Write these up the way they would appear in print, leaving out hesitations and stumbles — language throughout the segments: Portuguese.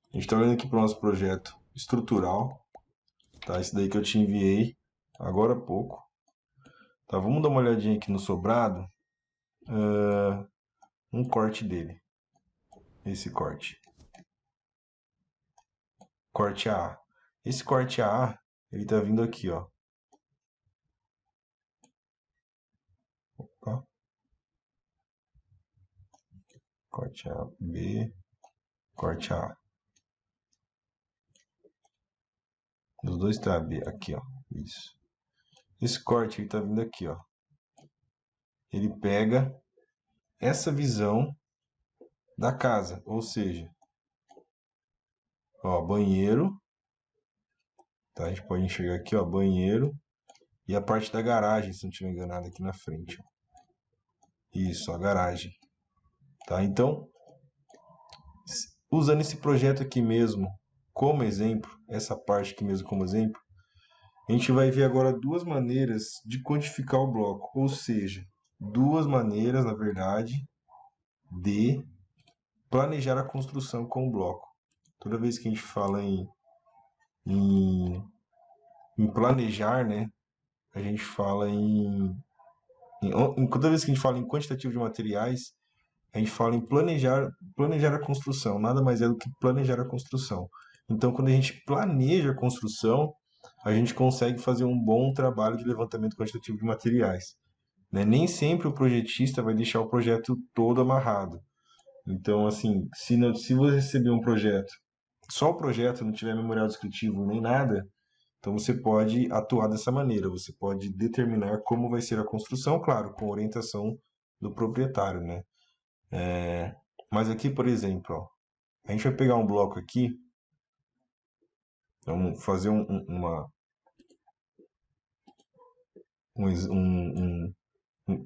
A gente está olhando aqui para o nosso projeto estrutural, tá? Esse daí que eu te enviei agora há pouco. Tá, vamos dar uma olhadinha aqui no sobrado, um corte dele. Esse corte. Corte AA. Esse corte AA, ele tá vindo aqui, ó. Opa. Corte A, B, corte A. Os dois tá B, aqui, ó. Isso. Esse corte, ele tá vindo aqui, ó. Ele pega essa visão da casa, ou seja, ó, banheiro, tá? A gente pode enxergar aqui, ó, banheiro e a parte da garagem, se não estiver enganado, aqui na frente, ó. Isso, a garagem, tá? Então, usando esse projeto aqui mesmo como exemplo, essa parte aqui mesmo como exemplo, a gente vai ver agora duas maneiras de quantificar o bloco, ou seja, duas maneiras, na verdade, de planejar a construção com o bloco. Toda vez que a gente fala em, em planejar, né, a gente fala toda vez que a gente fala em quantitativo de materiais, a gente fala em planejar a construção, nada mais é do que planejar a construção. Então, quando a gente planeja a construção, a gente consegue fazer um bom trabalho de levantamento quantitativo de materiais, né? Nem sempre o projetista vai deixar o projeto todo amarrado. Então, assim, se você receber um projeto, só o projeto, não tiver memorial descritivo nem nada, então você pode atuar dessa maneira. Você pode determinar como vai ser a construção, claro, com orientação do proprietário, né? Mas aqui, por exemplo, ó, a gente vai pegar um bloco aqui, vamos fazer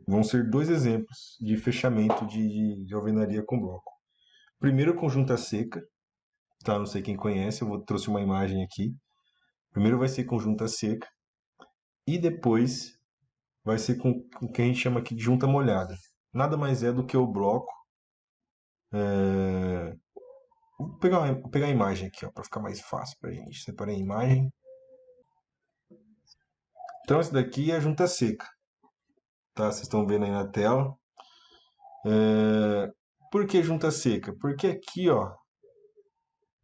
vão ser dois exemplos de fechamento de alvenaria com bloco. Primeiro, conjunta seca, tá? Não sei quem conhece, trouxe uma imagem aqui. Primeiro vai ser conjunta seca e depois vai ser com o que a gente chama aqui de junta molhada. Nada mais é do que o bloco. Vou pegar a imagem aqui, ó, para ficar mais fácil para a gente. Separei a imagem. Então, esse daqui é a junta seca, tá? Vocês estão vendo aí na tela. Por que junta seca? Porque aqui, ó,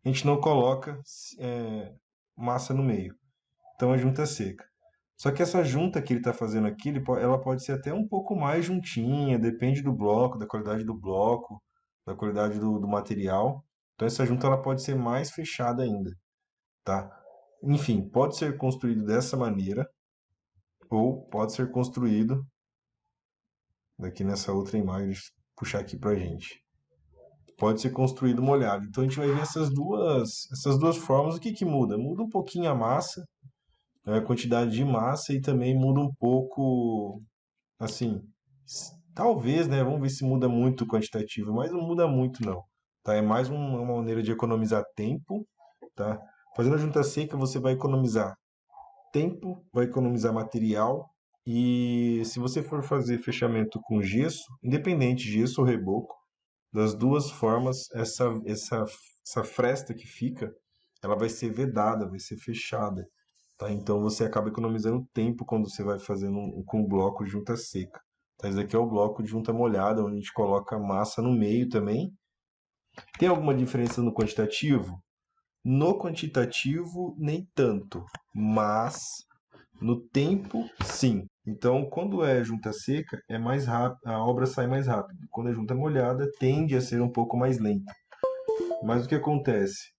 a gente não coloca massa no meio. Então, é junta seca. Só que essa junta que ele está fazendo aqui, ela pode ser até um pouco mais juntinha, depende do bloco, da qualidade do material. Então, essa junta ela pode ser mais fechada ainda, tá? Enfim, pode ser construído dessa maneira ou pode ser construído daqui nessa outra imagem, deixa eu puxar aqui pra gente. Pode ser construído molhado. Então a gente vai ver essas duas formas. O que que muda? Muda um pouquinho a massa, né, a quantidade de massa e também muda um pouco, assim, talvez, né? Vamos ver se muda muito o quantitativo, mas não muda muito não, tá? É mais uma maneira de economizar tempo, tá? Fazendo a junta seca você vai economizar tempo, vai economizar material e se você for fazer fechamento com gesso, independente gesso ou reboco, das duas formas, essa fresta que fica, ela vai ser vedada, vai ser fechada, tá? Então você acaba economizando tempo quando você vai fazendo com o bloco de junta seca. Tá? Esse aqui é o bloco de junta molhada, onde a gente coloca massa no meio também. Tem alguma diferença no quantitativo? No quantitativo, nem tanto, mas no tempo, sim. Então, quando é junta seca, é mais rápido, a obra sai mais rápido. Quando é junta molhada, tende a ser um pouco mais lenta. Mas o que acontece?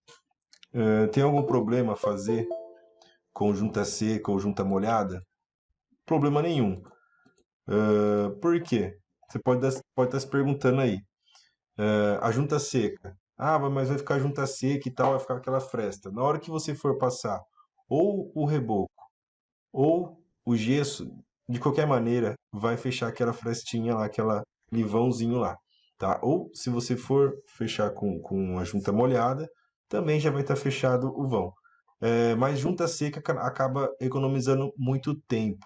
Tem algum problema fazer com junta seca ou junta molhada? Problema nenhum. Por quê? Você pode estar se perguntando aí. A junta seca. Ah, mas vai ficar junta seca e tal, vai ficar aquela fresta. Na hora que você for passar ou o reboco ou o gesso, de qualquer maneira, vai fechar aquela frestinha lá, aquele vãozinho lá, tá? Ou se você for fechar com a junta molhada, também já vai estar fechado o vão. Mas junta seca acaba economizando muito tempo.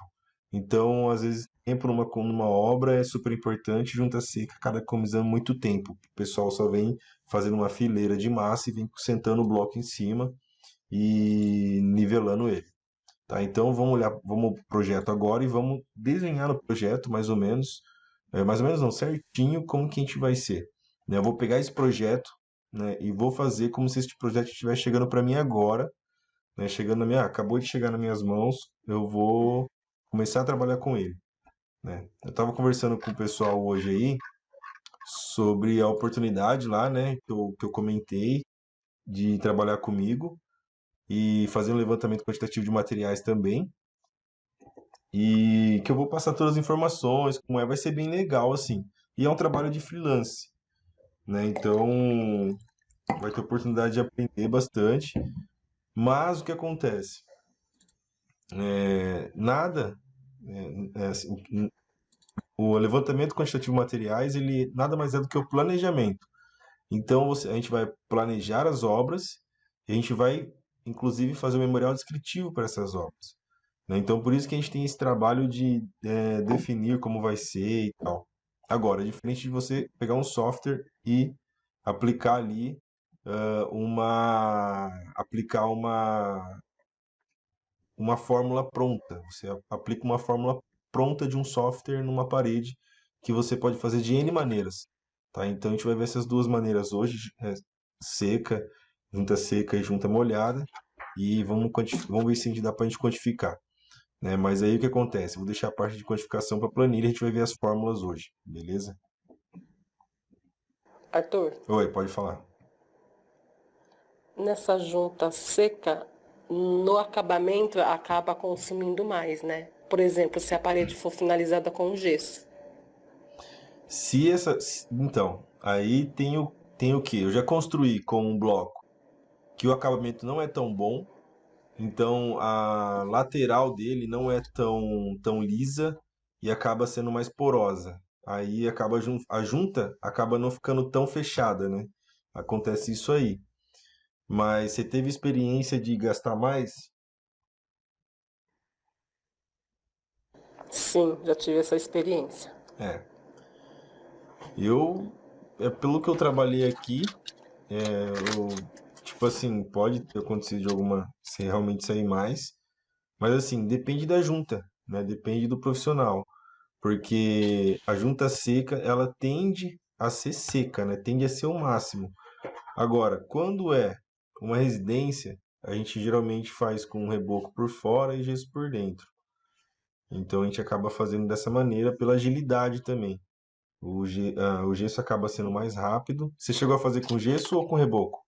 Então, às vezes, tempo numa obra é super importante, junta seca acaba economizando muito tempo. O pessoal só vem fazendo uma fileira de massa e vem sentando o bloco em cima e nivelando ele. Tá? Então vamos olhar, vamos pro projeto agora e vamos desenhar no projeto mais ou menos não, certinho como que a gente vai ser. Né? Eu vou pegar esse projeto, né, e vou fazer como se esse projeto estivesse chegando para mim agora, né, chegando na minha, acabou de chegar nas minhas mãos, eu vou começar a trabalhar com ele. Né? Eu estava conversando com o pessoal hoje aí sobre a oportunidade lá, né, que eu comentei de trabalhar comigo e fazer um levantamento quantitativo de materiais também. E que eu vou passar todas as informações, como é, vai ser bem legal, assim. E é um trabalho de freelance, né? Então vai ter oportunidade de aprender bastante. Mas o que acontece? Nada, assim, o levantamento quantitativo de materiais, ele nada mais é do que o planejamento. Então a gente vai planejar as obras e a gente vai, inclusive, fazer um memorial descritivo para essas obras. Né? Então, por isso que a gente tem esse trabalho de definir como vai ser e tal. Agora, é diferente de você pegar um software e aplicar ali aplicar uma fórmula pronta. Você aplica uma fórmula pronta de um software numa parede que você pode fazer de N maneiras. Tá? Então, a gente vai ver essas duas maneiras hoje, seca, junta seca e junta molhada, e vamos ver se dá para a gente quantificar. Né? Mas aí o que acontece? Vou deixar a parte de quantificação para planilha, a gente vai ver as fórmulas hoje, beleza? Arthur, Oi, pode falar. nessa junta seca, no acabamento acaba consumindo mais, né? Por exemplo, se a parede for finalizada com gesso. Então, aí tem o que? Eu já construí com um bloco que o acabamento não é tão bom, então a lateral dele não é tão lisa e acaba sendo mais porosa. Aí a junta acaba não ficando tão fechada, né? Acontece isso aí. Mas você teve experiência de gastar mais? Sim, já tive essa experiência. É. Eu, pelo que eu trabalhei aqui, tipo assim, pode ter acontecido de alguma, se realmente sair mais, mas assim, depende da junta, né? Depende do profissional, porque a junta seca, ela tende a ser seca, né? Tende a ser o máximo. Agora, quando é uma residência, a gente geralmente faz com um reboco por fora e gesso por dentro. Então a gente acaba fazendo dessa maneira pela agilidade também. O gesso acaba sendo mais rápido. Você chegou a fazer com gesso ou com reboco?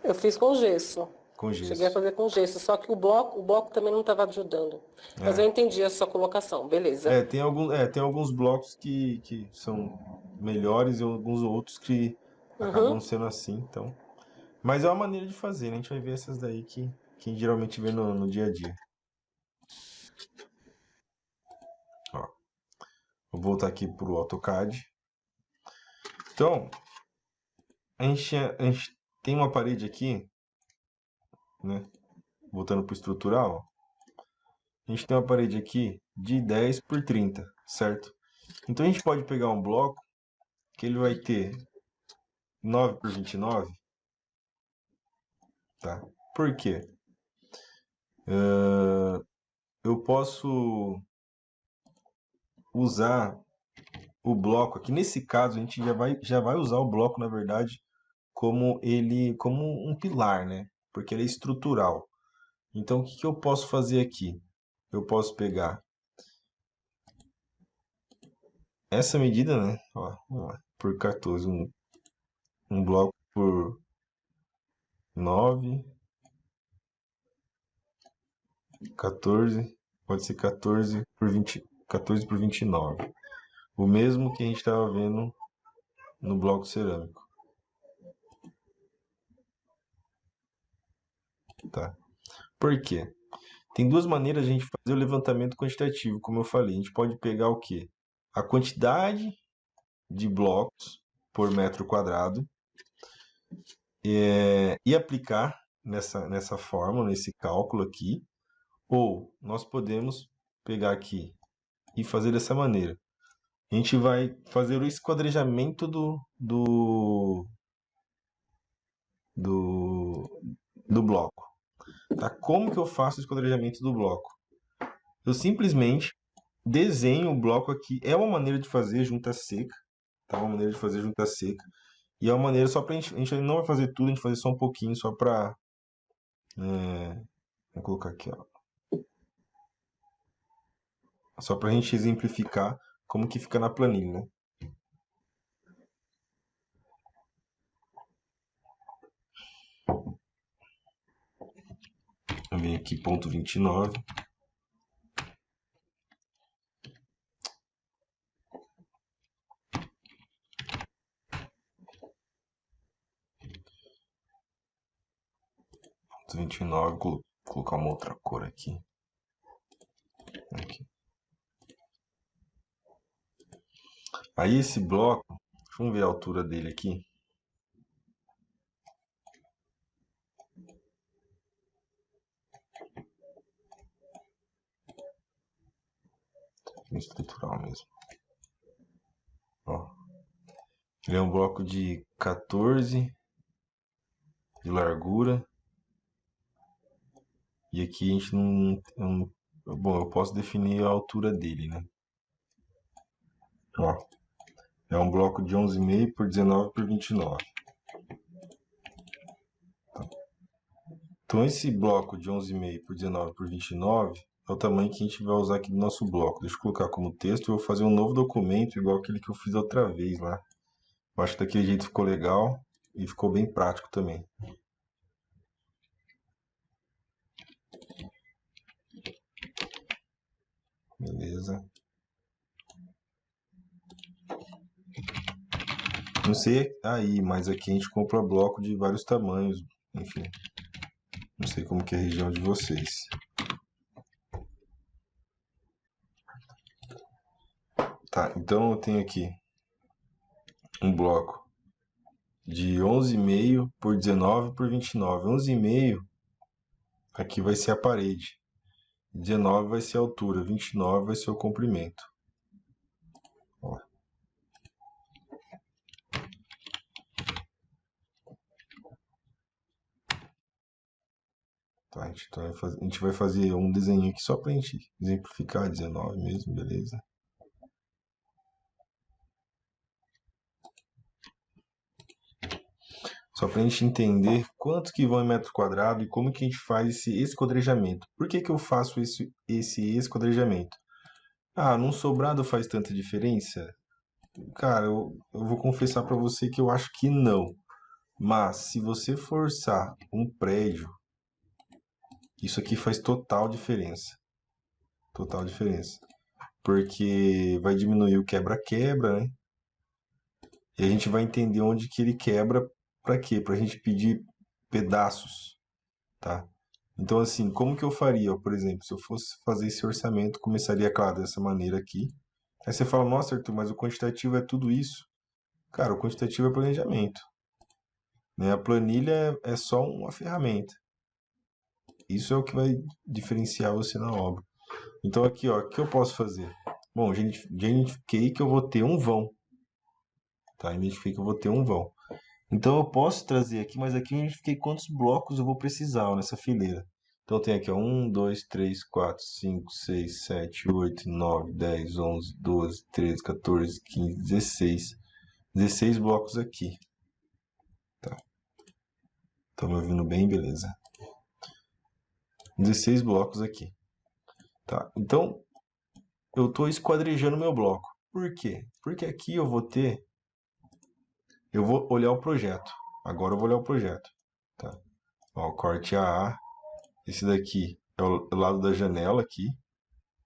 Eu fiz com gesso. Com Cheguei a gesso. fazer com gesso, só que o bloco também não estava ajudando. Mas eu É. entendi a sua colocação, beleza. Tem alguns blocos que são melhores e alguns outros que acabam Uhum. sendo assim, então. Mas é uma maneira de fazer, né? A gente vai ver essas daí que a gente geralmente vê no dia a dia. Ó, vou voltar aqui pro AutoCAD. Então, a gente tem uma parede aqui, né? Voltando pro estrutural, ó. A gente tem uma parede aqui de 10 por 30, certo? Então a gente pode pegar um bloco que ele vai ter 9 por 29, tá? Por quê? Eu posso usar o bloco aqui. Nesse caso, a gente já vai usar o bloco, na verdade, como um pilar, né? Porque ele é estrutural. Então, o que que eu posso fazer aqui? Eu posso pegar essa medida, né? Ó, vamos lá, por 14, um bloco por 9, 14, pode ser 14 por 20, 14 por 29. O mesmo que a gente estava vendo no bloco cerâmico, tá? Por quê? Tem duas maneiras de a gente fazer o levantamento quantitativo, como eu falei. A gente pode pegar o quê? A quantidade de blocos por metro quadrado e aplicar nessa fórmula, nesse cálculo aqui. Ou nós podemos pegar aqui e fazer dessa maneira. a gente vai fazer o esquadrejamento do, do bloco. Tá? Como que eu faço o esquadrejamento do bloco? Eu simplesmente desenho o bloco aqui. É uma maneira de fazer junta seca. Tá? Uma maneira de fazer junta seca. E é uma maneira só pra gente. A gente não vai fazer tudo, a gente vai fazer só um pouquinho, só pra. Vou colocar aqui, ó. Só pra gente exemplificar como que fica na planilha, né? Eu venho aqui, ponto 29. Ponto 29, vou colocar uma outra cor aqui. Aqui. Aí esse bloco, vamos ver a altura dele aqui. Estrutural mesmo. Ó. Ele é um bloco de 14 de largura. E aqui a gente não. Bom, eu posso definir a altura dele, né? Ó. É um bloco de 11,5 por 19 por 29. Tá. Então esse bloco de 11,5 por 19 por 29 é o tamanho que a gente vai usar aqui no nosso bloco. Deixa eu colocar como texto e eu vou fazer um novo documento igual aquele que eu fiz outra vez lá. Eu acho que daquele jeito ficou legal e ficou bem prático também. Beleza. Não sei aí, mas aqui a gente compra bloco de vários tamanhos. Enfim, não sei como que é a região de vocês. Tá, então eu tenho aqui um bloco de 11,5 por 19 por 29. 11,5 aqui vai ser a parede. 19 vai ser a altura, 29 vai ser o comprimento. Ó. Tá, a gente vai fazer um desenho aqui só pra gente exemplificar 19 mesmo, beleza? Só pra gente entender quanto que vão em metro quadrado e como que a gente faz esse esquadrejamento. Por que que eu faço esse esquadrejamento? Ah, num sobrado faz tanta diferença? Cara, eu vou confessar pra você que eu acho que não. Mas se você forçar um prédio, isso aqui faz total diferença. Total diferença. Porque vai diminuir o quebra-quebra, né? E a gente vai entender onde que ele quebra pra quê? Pra gente pedir pedaços, tá? Então, assim, como que eu faria? Ó, por exemplo, se eu fosse fazer esse orçamento, começaria, claro, dessa maneira aqui. Aí você fala, nossa, Arthur, mas o quantitativo é tudo isso? Cara, o quantitativo é planejamento, né? A planilha é só uma ferramenta. Isso é o que vai diferenciar você na obra. Então, aqui, ó, o que eu posso fazer? Bom, já identifiquei que eu vou ter um vão, tá? Identifiquei que eu vou ter um vão. Então, eu posso trazer aqui, mas aqui eu identifiquei quantos blocos eu vou precisar, ó, nessa fileira. Então tem aqui, ó, 1, 2, 3, 4, 5, 6, 7, 8, 9, 10, 11, 12, 13, 14, 15, 16. 16 blocos aqui. Tá. Estão me ouvindo bem? Beleza. 16 blocos aqui. Tá. Então, eu estou esquadrejando meu bloco. Por quê? Porque aqui eu vou ter... Eu vou olhar o projeto. Agora eu vou olhar o projeto. Tá. Ó, corte AA. Esse daqui é o lado da janela aqui.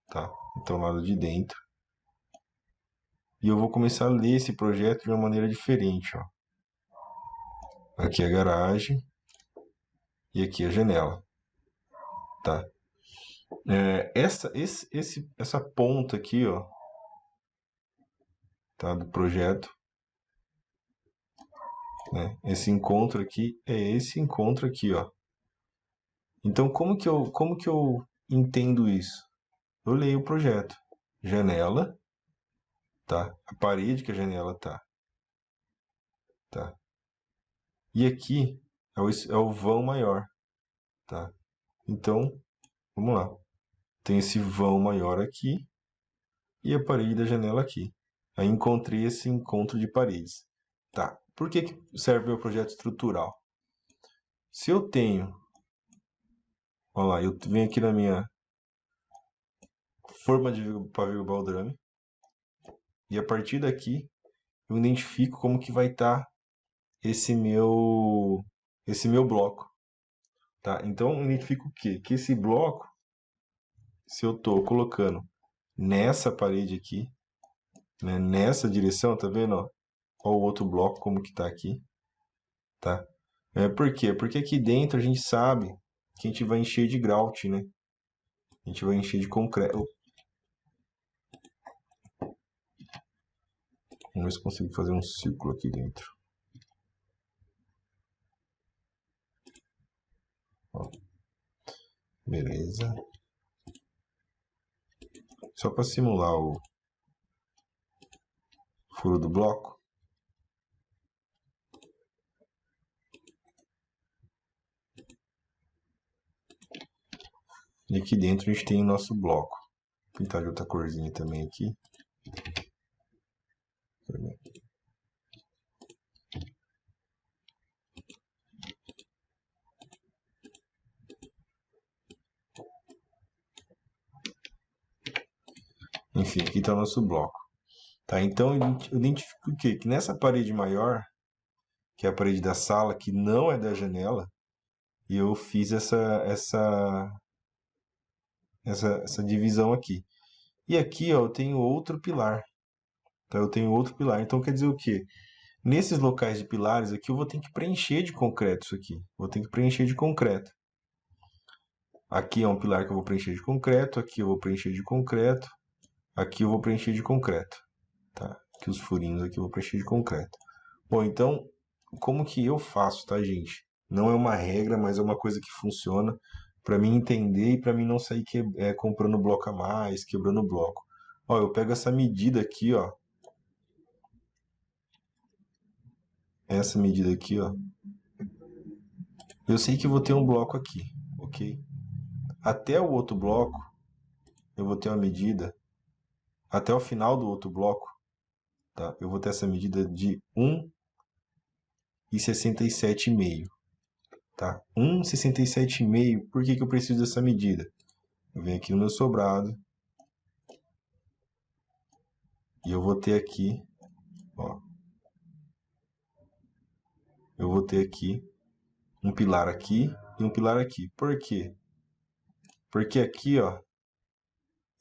Tá? Então, o lado de dentro. E eu vou começar a ler esse projeto de uma maneira diferente, ó. Aqui é a garagem e aqui é a janela, tá? Essa ponta aqui, ó, tá, do projeto, né? Esse encontro aqui é esse encontro aqui, ó. Então, como que eu entendo isso? Eu leio o projeto. Janela, tá? A parede que a janela tá, tá? E aqui é o vão maior, tá? Então, vamos lá. Tem esse vão maior aqui e a parede da janela aqui. Aí encontrei esse encontro de paredes. Tá. Por que que serve o meu projeto estrutural? Se eu tenho, olha lá, eu venho aqui na minha forma de pavio baldrame e a partir daqui eu identifico como que vai estar esse meu bloco, tá? Então eu identifico o quê? Que esse bloco, se eu estou colocando nessa parede aqui, né, nessa direção, tá vendo, ó? Ó o outro bloco como que tá aqui, tá? Por quê? Porque aqui dentro a gente sabe que a gente vai encher de grout, né? A gente vai encher de concreto. Vamos ver se consigo fazer um círculo aqui dentro. Ó, beleza. Só para simular o furo do bloco. E aqui dentro a gente tem o nosso bloco. Vou pintar de outra corzinha também aqui. Enfim, aqui está o nosso bloco. Tá, então eu identifico o quê? Que nessa parede maior, que é a parede da sala, que não é da janela, e eu fiz essa divisão aqui. E aqui, ó, eu tenho outro pilar. Tá? Eu tenho outro pilar. Então quer dizer o quê? Nesses locais de pilares aqui, eu vou ter que preencher de concreto isso aqui. Vou ter que preencher de concreto. Aqui é um pilar que eu vou preencher de concreto. Aqui eu vou preencher de concreto. Aqui eu vou preencher de concreto. Tá? Aqui os furinhos aqui eu vou preencher de concreto. Bom, então, como que eu faço, tá, gente? Não é uma regra, mas é uma coisa que funciona para mim entender e para mim não sair comprando bloco a mais, quebrando bloco. Ó, eu pego essa medida aqui, ó. Essa medida aqui, ó. Eu sei que eu vou ter um bloco aqui, ok? Até o outro bloco, eu vou ter uma medida. Até o final do outro bloco, tá? Eu vou ter essa medida de 1,67,5, tá? 1,67,5. Por que que eu preciso dessa medida? Eu venho aqui no meu sobrado e eu vou ter aqui, ó. Eu vou ter aqui um pilar aqui e um pilar aqui. Por quê? Porque aqui, ó,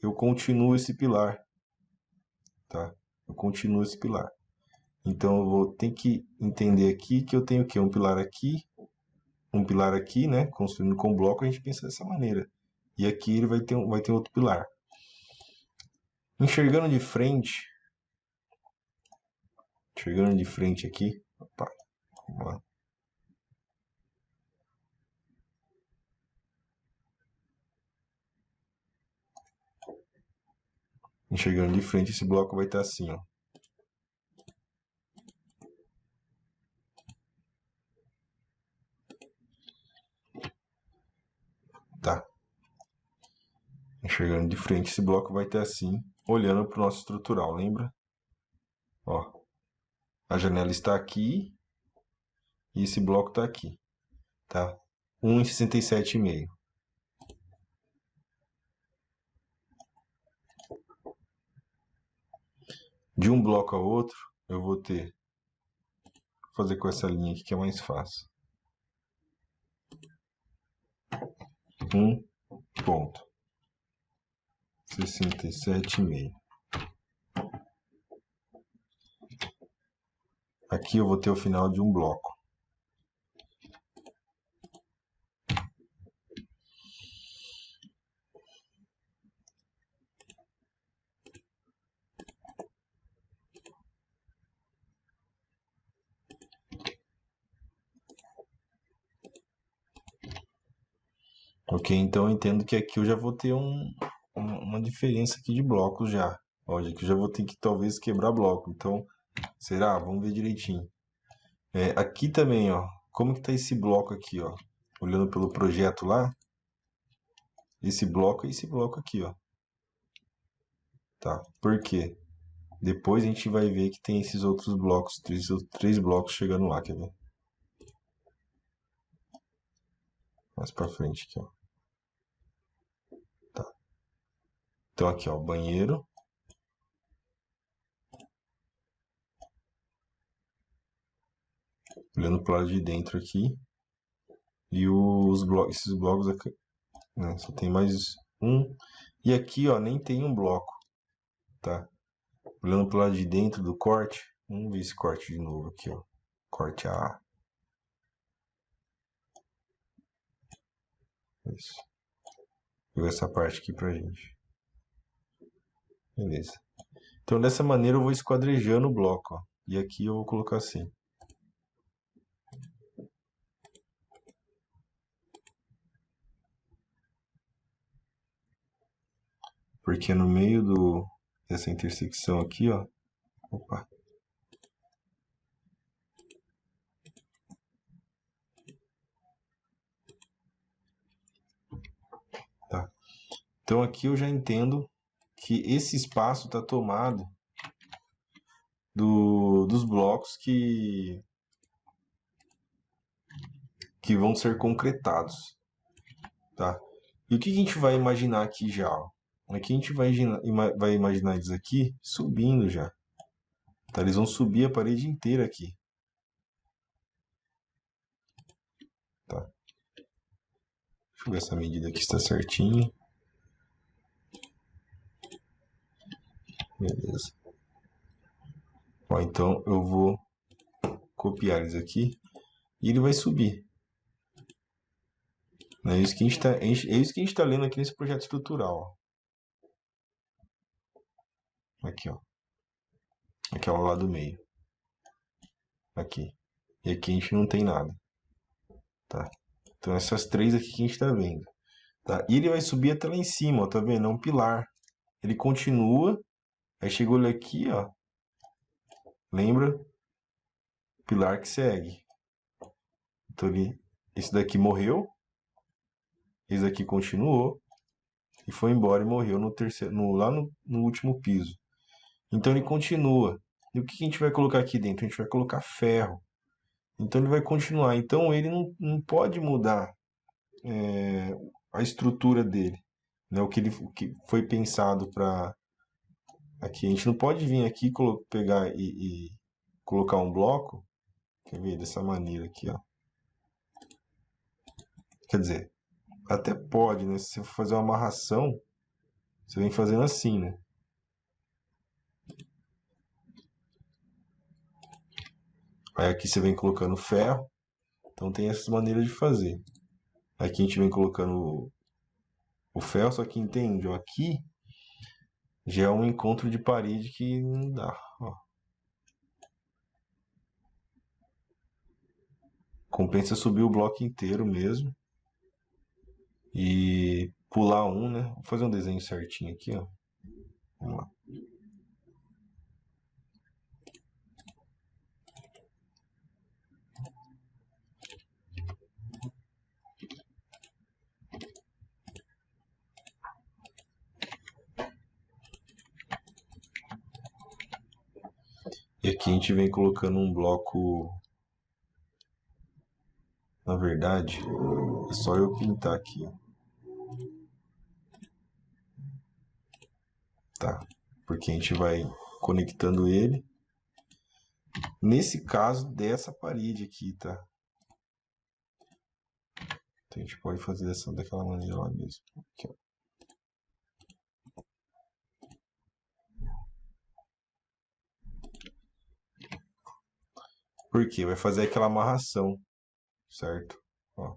eu continuo esse pilar, tá? Eu continuo esse pilar. Então eu vou ter que entender aqui que eu tenho o quê? Um pilar aqui, né? Construindo com bloco, a gente pensa dessa maneira. E aqui ele vai ter outro pilar. Enxergando de frente aqui, opa, vamos lá. Enxergando de frente, esse bloco vai estar assim, ó. Tá. Enxergando de frente, esse bloco vai estar assim, olhando para o nosso estrutural, lembra? Ó, a janela está aqui e esse bloco está aqui, tá? 1,67,5. De um bloco a outro, eu vou ter... Vou fazer com essa linha aqui que é mais fácil. 1,67,5. Aqui eu vou ter o final de um bloco. Ok, então eu entendo que aqui eu já vou ter uma diferença aqui de blocos já. Ó, aqui eu já vou ter que talvez quebrar bloco. Então, será? Vamos ver direitinho. Aqui também, ó. Como que tá esse bloco aqui, ó? Olhando pelo projeto lá. Esse bloco e esse bloco aqui, ó. Tá? Por quê? Depois a gente vai ver que tem esses outros blocos, três blocos chegando lá, quer ver? Mais pra frente aqui, ó. Tá. Então aqui, ó, banheiro. Olhando pro lado de dentro aqui. E esses blocos aqui, né? Só tem mais um. E aqui, ó, nem tem um bloco, tá? Olhando pro lado de dentro do corte. Vamos ver esse corte de novo aqui, ó. Corte A. Isso. Vou essa parte aqui pra gente. Beleza. Então dessa maneira eu vou esquadrejando o bloco, ó. E aqui eu vou colocar assim. Porque no meio dessa intersecção aqui, ó. Opa. Tá. Então aqui eu já entendo que esse espaço está tomado dos blocos que vão ser concretados, tá? E o que a gente vai imaginar aqui já, ó? Aqui a gente vai imaginar eles aqui subindo já. Tá? Eles vão subir a parede inteira aqui. Tá? Deixa eu ver essa medida aqui está certinho. Beleza. Ó, então eu vou copiar eles aqui e ele vai subir. É isso que a gente está lendo aqui nesse projeto estrutural. Ó. Aqui, ó. Aqui é o lado do meio. Aqui. E aqui a gente não tem nada. Tá? Então essas três aqui que a gente está vendo. Tá? E ele vai subir até lá em cima, ó, tá vendo? É um pilar. Ele continua. Aí chegou ele aqui, ó. Lembra? Pilar que segue. Então esse daqui morreu. Esse daqui continuou. E foi embora e morreu no terceiro, lá no último piso. Então ele continua. E o que a gente vai colocar aqui dentro? A gente vai colocar ferro. Então ele vai continuar. Então ele não pode mudar a estrutura dele. Né? O que foi pensado para aqui. A gente não pode vir aqui pegar e colocar um bloco. Quer ver? Dessa maneira aqui, ó. Quer dizer, até pode, né? Se você for fazer uma amarração, você vem fazendo assim, né? Aí aqui você vem colocando ferro. Então tem essas maneiras de fazer. Aqui a gente vem colocando o ferro, só que entende, ó, aqui já é um encontro de parede que não dá. Ó. Compensa subir o bloco inteiro mesmo. E pular um, né? Vou fazer um desenho certinho aqui, ó. Vamos lá. E aqui a gente vem colocando um bloco. Na verdade, é só eu pintar aqui, ó. Tá? Porque a gente vai conectando ele. Nesse caso, dessa parede aqui, tá? Então a gente pode fazer daquela maneira lá mesmo. Aqui, ó. Por quê? Vai fazer aquela amarração, certo? Ó.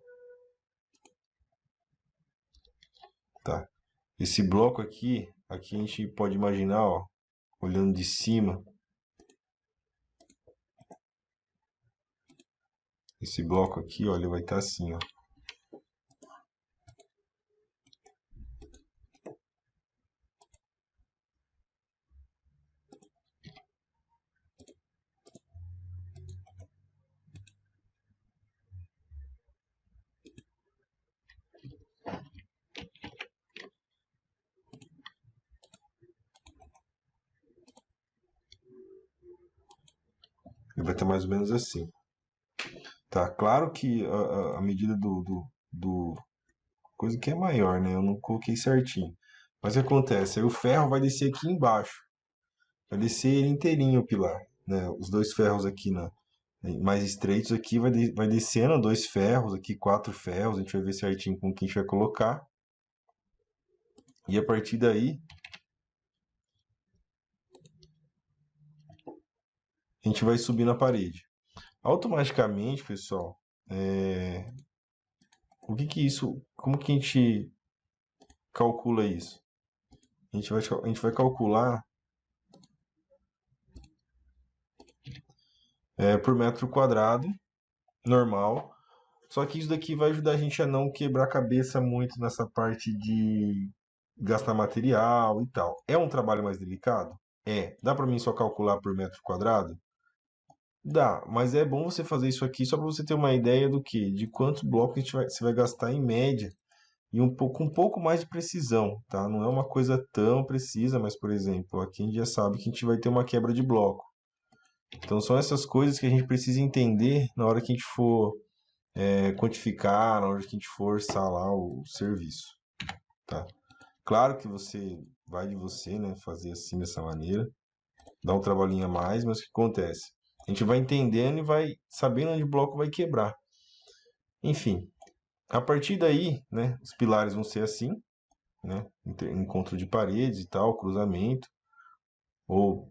Tá. Esse bloco aqui a gente pode imaginar, ó, olhando de cima. Esse bloco aqui, ó, ele vai estar assim, ó. vai estar mais ou menos assim. Tá, claro que a medida do coisa que é maior, né? Eu não coloquei certinho. Mas o que acontece? Aí o ferro vai descer aqui embaixo. Vai descer ele inteirinho o pilar, né? Os dois ferros aqui mais estreitos aqui vai descendo dois ferros aqui, quatro ferros. A gente vai ver certinho com que a gente vai colocar. E a partir daí, a gente vai subir na parede. Automaticamente, pessoal, como que a gente calcula isso? A gente vai calcular por metro quadrado, normal. Só que isso daqui vai ajudar a gente a não quebrar a cabeça muito nessa parte de gastar material e tal. É um trabalho mais delicado? É. Dá para mim só calcular por metro quadrado? Dá, mas é bom você fazer isso aqui só para você ter uma ideia do que, de quantos blocos você vai gastar em média e um pouco mais de precisão, tá? Não é uma coisa tão precisa, mas por exemplo, aqui a gente já sabe que a gente vai ter uma quebra de bloco. Então são essas coisas que a gente precisa entender na hora que a gente for quantificar, na hora que a gente for orçar lá o serviço, tá? Claro que vai de você, né, fazer assim dessa maneira, dá um trabalhinho a mais, mas o que acontece? A gente vai entendendo e vai sabendo onde o bloco vai quebrar. Enfim, a partir daí, né, os pilares vão ser assim, né, encontro de paredes e tal, cruzamento, ou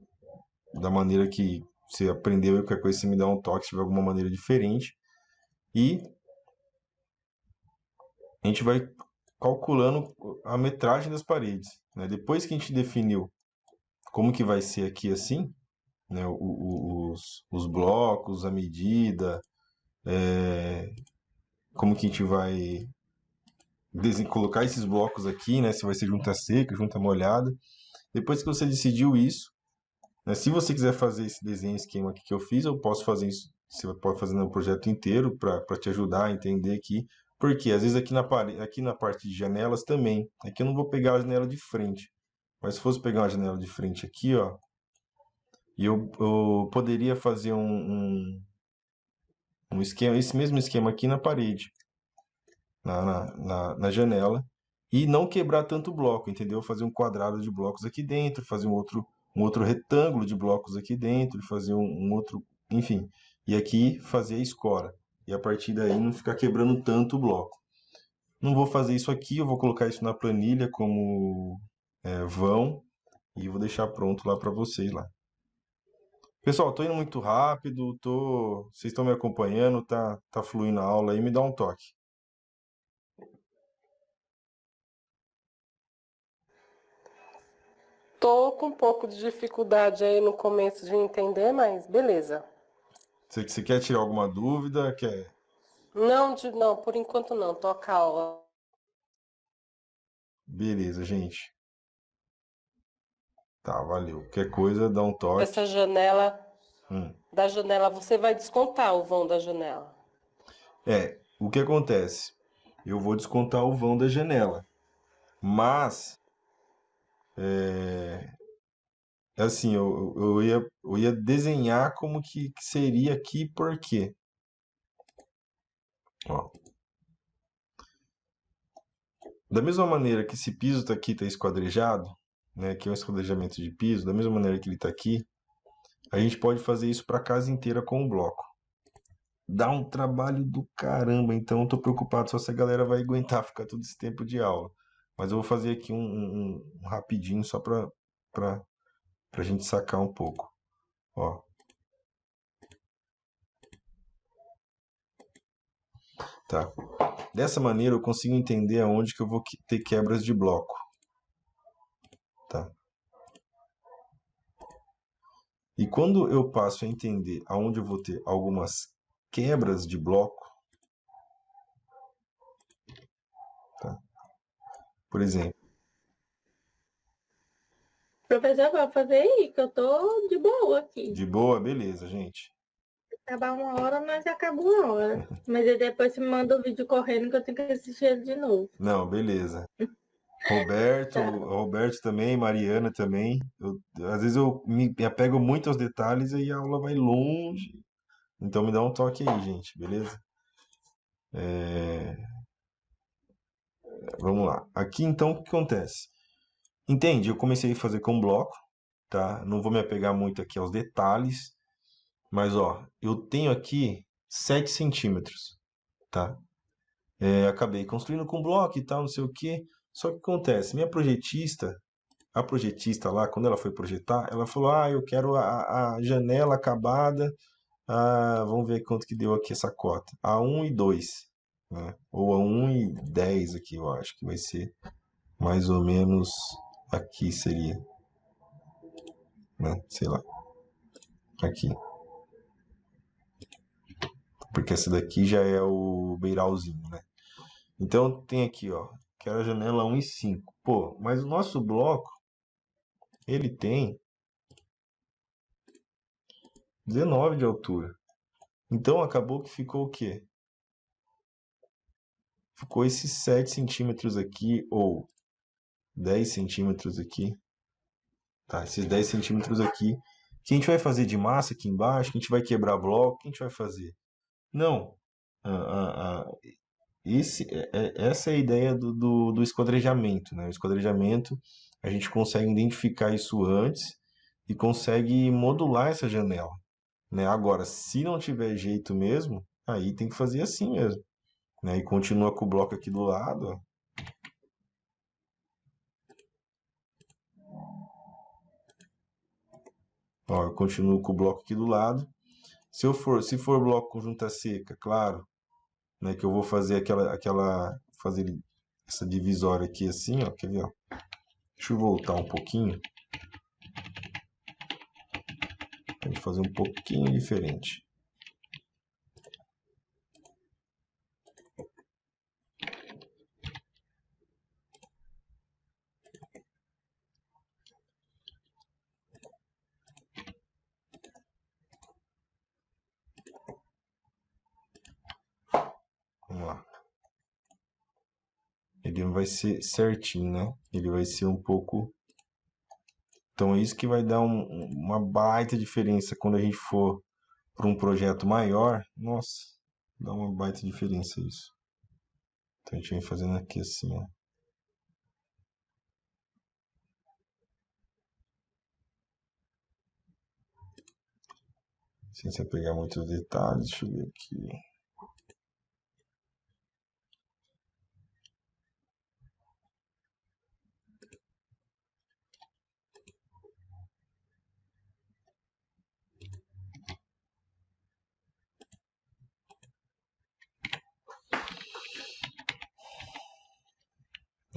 da maneira que você aprendeu e qualquer coisa você me dá um toque se tiver alguma maneira diferente. E a gente vai calculando a metragem das paredes, né? Depois que a gente definiu como que vai ser aqui assim, né, os blocos, a medida, como que a gente vai colocar esses blocos aqui, né, se vai ser junta seca, junta molhada. Depois que você decidiu isso, né, se você quiser fazer esse desenho esquema aqui que eu fiz, eu posso fazer isso. Você pode fazer no projeto inteiro para te ajudar a entender aqui. Porque às vezes aqui na parte de janelas também. Aqui eu não vou pegar a janela de frente. Mas se fosse pegar uma janela de frente aqui, ó, e eu poderia fazer um esquema, esse mesmo esquema aqui na parede, na janela, e não quebrar tanto bloco, entendeu? Fazer um quadrado de blocos aqui dentro, fazer um outro retângulo de blocos aqui dentro, fazer um outro, enfim, e aqui fazer a escora. E a partir daí não ficar quebrando tanto o bloco. Não vou fazer isso aqui, eu vou colocar isso na planilha como vão e vou deixar pronto lá para vocês lá. Pessoal, tô indo muito rápido, vocês estão me acompanhando, tá fluindo a aula aí, me dá um toque. Tô com um pouco de dificuldade aí no começo de entender, mas beleza. Você quer tirar alguma dúvida? Não, por enquanto não, toca a aula. Beleza, gente. Tá, valeu. Qualquer coisa, dá um toque. Essa janela, Hum. da janela, você vai descontar o vão da janela. O que acontece? Eu vou descontar o vão da janela, mas assim, eu ia desenhar como que seria aqui, por quê? Ó, da mesma maneira que esse piso aqui tá esquadrejado, né, que é um esquadrejamento de piso, da mesma maneira que ele tá aqui, a gente pode fazer isso para a casa inteira com o bloco. Dá um trabalho do caramba, então eu tô preocupado só se a galera vai aguentar ficar todo esse tempo de aula. Mas eu vou fazer aqui um rapidinho só pra gente sacar um pouco. Ó. Tá. Dessa maneira eu consigo entender aonde que eu vou ter quebras de bloco. Tá. E quando eu passo a entender aonde eu vou ter algumas quebras de bloco, tá? Por exemplo, Professor, pode fazer aí, que eu tô de boa aqui. de boa, beleza, gente. Acabar uma hora, nós acaba uma hora. Mas aí depois você me manda o vídeo correndo que eu tenho que assistir ele de novo. Não, beleza. Roberto, Tá. Roberto também, Mariana também. Às vezes eu me apego muito aos detalhes e a aula vai longe. Então me dá um toque aí, gente, beleza? Vamos lá. Aqui então o que acontece? Entende? Eu comecei a fazer com bloco, tá? Não vou me apegar muito aqui aos detalhes, mas ó, eu tenho aqui 7 centímetros, tá? Acabei construindo com bloco e tal, não sei o que. Só que acontece, a projetista lá, quando ela foi projetar, ela falou: Ah, eu quero a janela acabada. Vamos ver quanto que deu aqui essa cota. A 1,2, né? Ou a 1,10 aqui, eu acho que vai ser mais ou menos aqui seria, né? Sei lá, aqui. Porque essa daqui já é o beiralzinho, né? Então tem aqui, ó, quero a janela 1,5. Pô, mas o nosso bloco, ele tem 19 de altura. Então acabou que ficou o quê? Ficou esses 7 centímetros aqui, ou 10 centímetros aqui. Tá, esses 10 centímetros aqui. Que a gente vai fazer de massa aqui embaixo, que a gente vai quebrar bloco, o que a gente vai fazer? Não. Ah, ah, ah, essa é a ideia do esquadrejamento, né? O esquadrejamento, a gente consegue identificar isso antes e consegue modular essa janela, né? Agora, se não tiver jeito mesmo, aí tem que fazer assim mesmo, né? E continua com o bloco aqui do lado, ó. Ó, eu continuo com o bloco aqui do lado. Se for bloco com junta seca, claro, né, que eu vou fazer fazer essa divisória aqui assim, ó, quer ver, ó? Deixa eu voltar um pouquinho, pra gente fazer um pouquinho diferente. Vamos lá. Ele não vai ser certinho, né? Ele vai ser um pouco... Então é isso que vai dar uma baita diferença quando a gente for para um projeto maior. Nossa, dá uma baita diferença isso. Então a gente vem fazendo aqui assim, ó. Sem você pegar muitos detalhes, deixa eu ver aqui.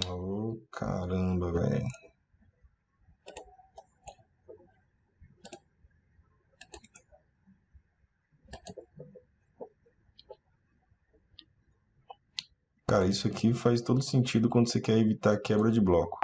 Oh, caramba, velho. Cara, isso aqui faz todo sentido quando você quer evitar quebra de bloco.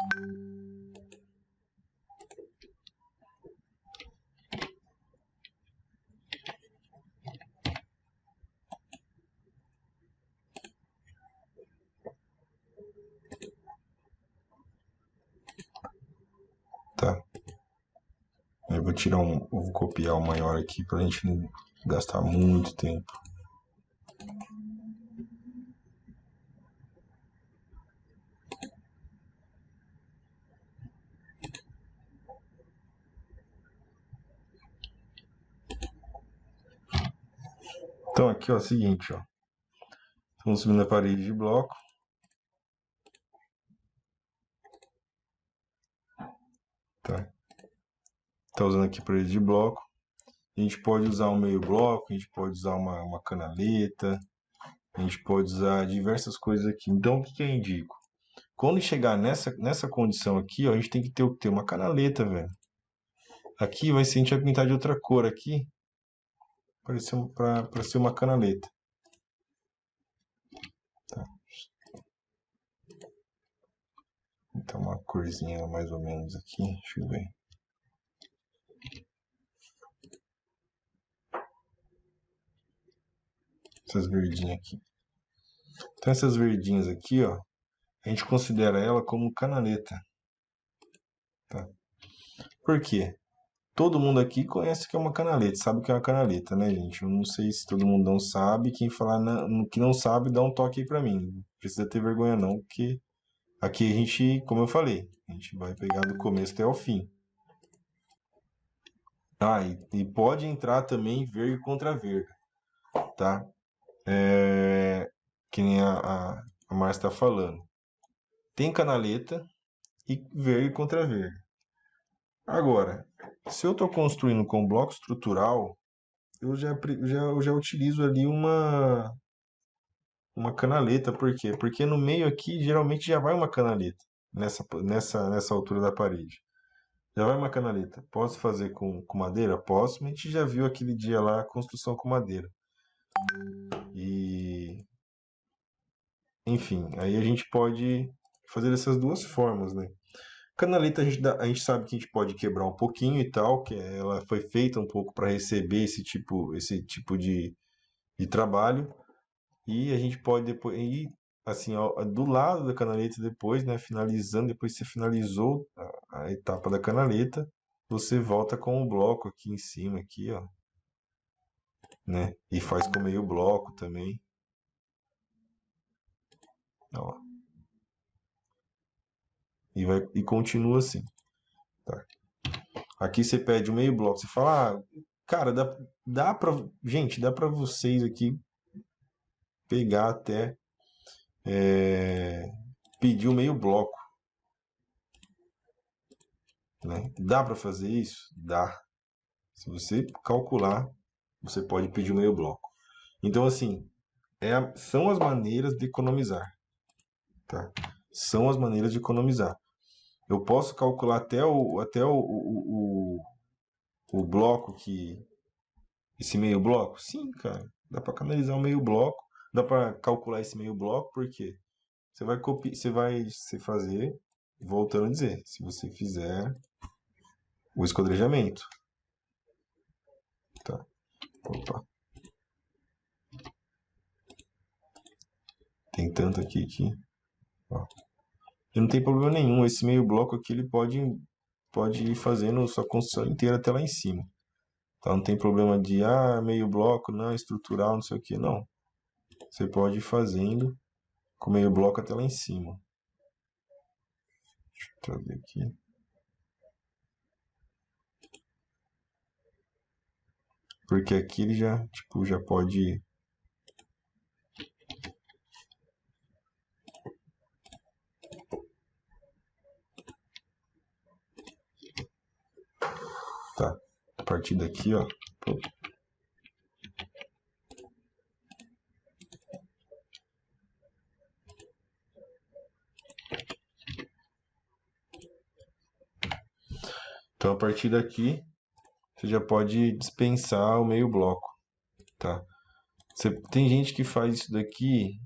Tá. Eu vou vou copiar o maior aqui pra gente não gastar muito tempo. Então aqui, ó, é o seguinte, ó. Estamos subindo a parede de bloco. Tá. Tá usando aqui a parede de bloco. A gente pode usar um meio bloco, a gente pode usar uma canaleta, a gente pode usar diversas coisas aqui. Então, o que que eu indico? Quando chegar nessa condição aqui, ó, a gente tem que ter uma canaleta, velho. Aqui vai ser, a gente vai pintar de outra cor aqui, para ser uma canaleta. Tá. Então, uma corzinha mais ou menos aqui, deixa eu ver. Essas verdinhas aqui. Então, essas verdinhas aqui, ó, a gente considera ela como canaleta. Tá? Por quê? todo mundo aqui conhece que é uma canaleta, sabe que é uma canaleta, né, gente? Eu não sei se todo mundo não sabe. Quem falar que não sabe, dá um toque aí pra mim. Não precisa ter vergonha não, porque aqui a gente, como eu falei, a gente vai pegar do começo até o fim. Ah, e pode entrar também verga contra verga, tá? Que nem a Márcia está falando. Tem canaleta e verga contra verga. Agora, se eu estou construindo com bloco estrutural, eu já utilizo ali uma canaleta. Por quê? Porque no meio aqui geralmente já vai uma canaleta nessa altura da parede. Já vai uma canaleta. Posso fazer com madeira? Posso, mas a gente já viu aquele dia lá a construção com madeira. E, enfim, aí a gente pode fazer dessas duas formas, né? Canaleta a gente sabe que a gente pode quebrar um pouquinho e tal, que ela foi feita um pouco para receber esse tipo de trabalho. E a gente pode depois ir assim, do lado da canaleta depois, né, finalizando, depois que você finalizou a etapa da canaleta, você volta com o bloco aqui em cima aqui, ó, né? E faz com meio bloco também, ó. E continua assim, tá? Aqui você pede o meio bloco, você fala, cara, dá pra, gente, dá pra vocês aqui pegar até pedir o meio bloco, né? Dá pra fazer isso? Dá. Se você calcular, você pode pedir o meio bloco. Então, assim, são as maneiras de economizar, tá? São as maneiras de economizar. Eu posso calcular até o bloco esse meio bloco? Sim, cara. Dá para canalizar o meio bloco, dá para calcular esse meio bloco, porque você vai se fazer, voltando a dizer, se você fizer o esquadrejamento, tá? Opa, tem tanto aqui que, ó. E não tem problema nenhum, esse meio bloco aqui ele pode ir fazendo sua construção inteira até lá em cima. Então não tem problema de meio bloco, não, estrutural, não sei o que, não. Você pode ir fazendo com meio bloco até lá em cima. Deixa eu trazer aqui. Porque aqui ele já, tipo, já pode. Tá. A partir daqui, ó. Então a partir daqui você já pode dispensar o meio bloco, tá? Tem gente que faz isso daqui,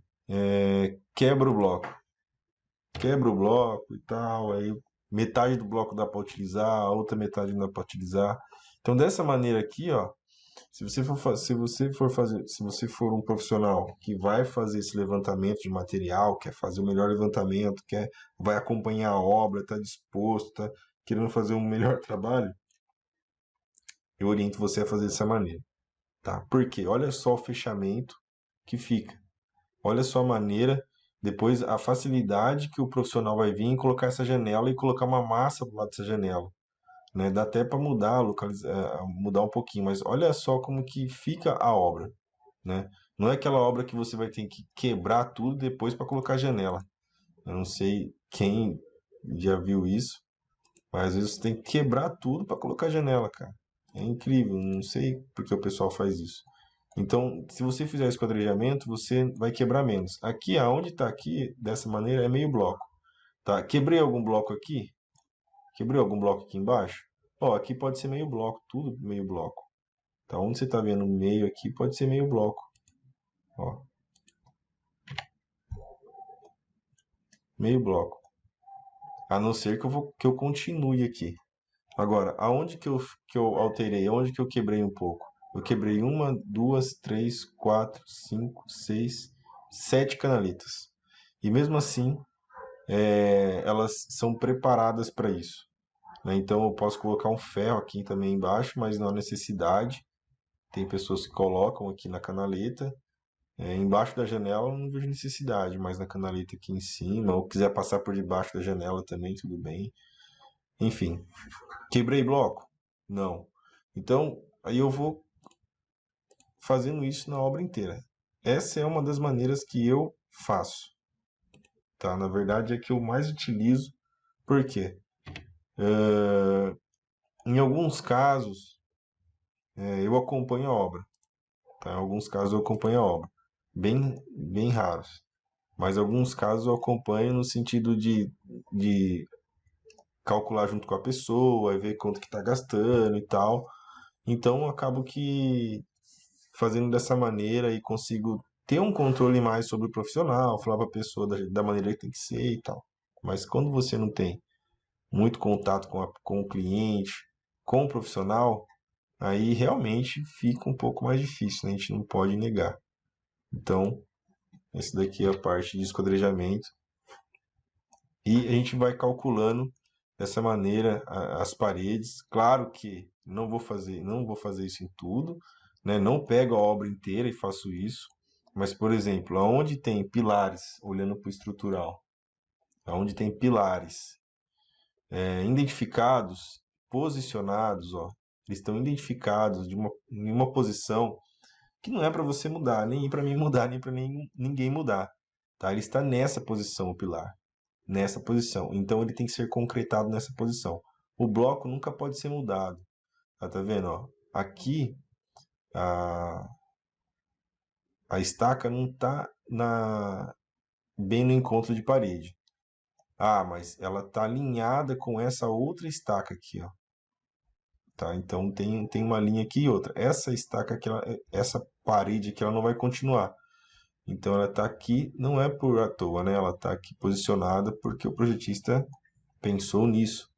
quebra o bloco. Quebra o bloco e tal, aí metade do bloco dá para utilizar, a outra metade não dá para utilizar. Então dessa maneira aqui, ó, se você for um profissional que vai fazer esse levantamento de material, quer fazer o melhor levantamento, vai acompanhar a obra, está disposto, tá querendo fazer um melhor trabalho, eu oriento você a fazer dessa maneira, tá? Porque olha só o fechamento que fica. Olha só a maneira, depois a facilidade que o profissional vai vir em colocar essa janela e colocar uma massa do lado dessa janela, né? Dá até para mudar um pouquinho, mas olha só como que fica a obra, né? Não é aquela obra que você vai ter que quebrar tudo depois para colocar a janela. Eu não sei quem já viu isso, mas às vezes você tem que quebrar tudo para colocar a janela, cara. É incrível, não sei porque o pessoal faz isso. Então, se você fizer esquadrejamento, você vai quebrar menos. Aqui, aonde está aqui, dessa maneira, é meio bloco. Tá? Quebrei algum bloco aqui? Quebrei algum bloco aqui embaixo? Ó, aqui pode ser meio bloco, tudo meio bloco. Tá? Onde você está vendo meio aqui, pode ser meio bloco. Ó. Meio bloco. A não ser que eu continue aqui. Agora, aonde que eu alterei? Aonde que eu quebrei um pouco? Eu quebrei uma, duas, três, quatro, cinco, seis, 7 canaletas. E mesmo assim, elas são preparadas para isso. né? Então eu posso colocar um ferro aqui também embaixo, mas não há necessidade. Tem pessoas que colocam aqui na canaleta. Embaixo da janela eu não vejo necessidade, mas na canaleta aqui em cima, ou quiser passar por debaixo da janela também, tudo bem. Enfim, quebrei bloco? Não. Então, aí eu vou fazendo isso na obra inteira. Essa é uma das maneiras que eu faço, tá? Na verdade é que eu mais utilizo. Por quê? Em alguns casos, eu acompanho a obra, tá? Em alguns casos eu acompanho a obra, bem raros. Mas em alguns casos eu acompanho no sentido de calcular junto com a pessoa, e ver quanto que está gastando e tal. Então eu acabo que fazendo dessa maneira e consigo ter um controle mais sobre o profissional, falar para a pessoa da maneira que tem que ser e tal. Mas quando você não tem muito contato com o cliente, com o profissional, aí realmente fica um pouco mais difícil, né? A gente não pode negar. Então, esse daqui é a parte de esquadrejamento. E a gente vai calculando dessa maneira as paredes. Claro que não vou fazer isso em tudo, né? Não pego a obra inteira e faço isso. Mas, por exemplo, aonde tem pilares, olhando para o estrutural, aonde tem pilares identificados, posicionados, ó, eles estão identificados em uma posição que não é para você mudar, nem para mim mudar, nem para ninguém mudar, tá? Ele está nessa posição, o pilar, nessa posição. Então ele tem que ser concretado nessa posição. O bloco nunca pode ser mudado, tá vendo? Ó? Aqui a estaca não está bem no encontro de parede. Ah, mas ela está alinhada com essa outra estaca aqui, ó. Tá? Então tem uma linha aqui e outra. Essa estaca aqui, essa parede aqui, ela não vai continuar. Então ela está aqui, não é por à toa, né? Ela está aqui posicionada porque o projetista pensou nisso.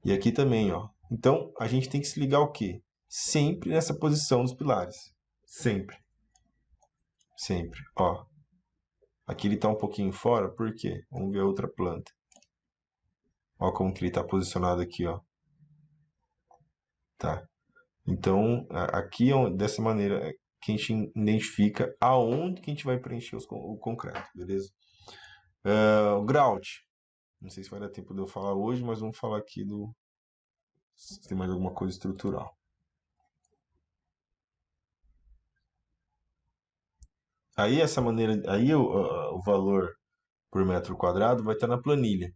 E aqui também, ó. Então a gente tem que se ligar o quê? Sempre nessa posição dos pilares. Sempre. Sempre. Ó. Aqui ele está um pouquinho fora, por quê? Vamos ver a outra planta. Ó como que ele está posicionado aqui, ó. Tá? Então, aqui dessa maneira que a gente identifica aonde que a gente vai preencher o concreto, beleza? O grout. Não sei se vai dar tempo de eu falar hoje, mas vamos falar aqui se tem mais alguma coisa estrutural. Aí essa maneira, aí o valor por metro quadrado vai estar na planilha.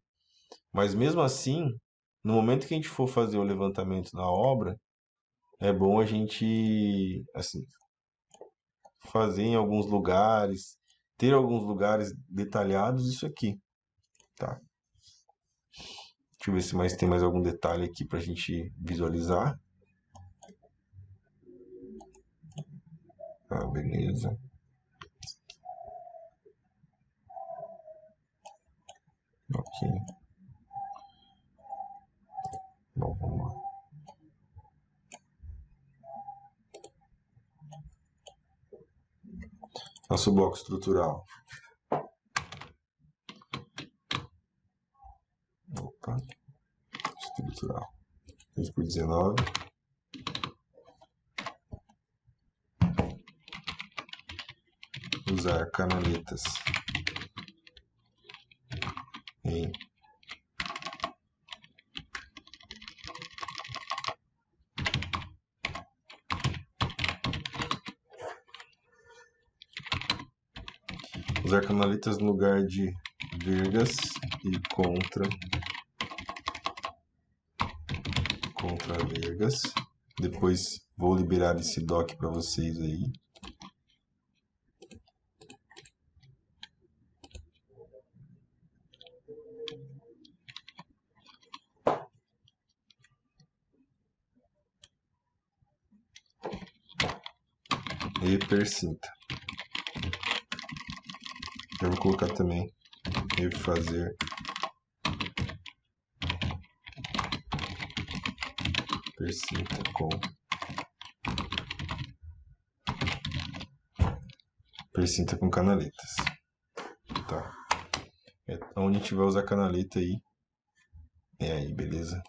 Mas mesmo assim, no momento que a gente for fazer o levantamento da obra, é bom a gente, assim, fazer em alguns lugares, ter alguns lugares detalhados isso aqui, tá? Deixa eu ver se tem mais algum detalhe aqui pra gente visualizar. Ah, beleza. Ok. Bom, vamos lá. Nosso bloco estrutural. Opa. Estrutural. 3x19. Usar canaletas em usar canaletas no lugar de vergas e contra vergas. Depois vou liberar esse doc para vocês aí. E percinta. Eu vou colocar também refazer percinta com percinta com canaletas, tá? Onde a gente vai usar canaleta aí, é aí, beleza?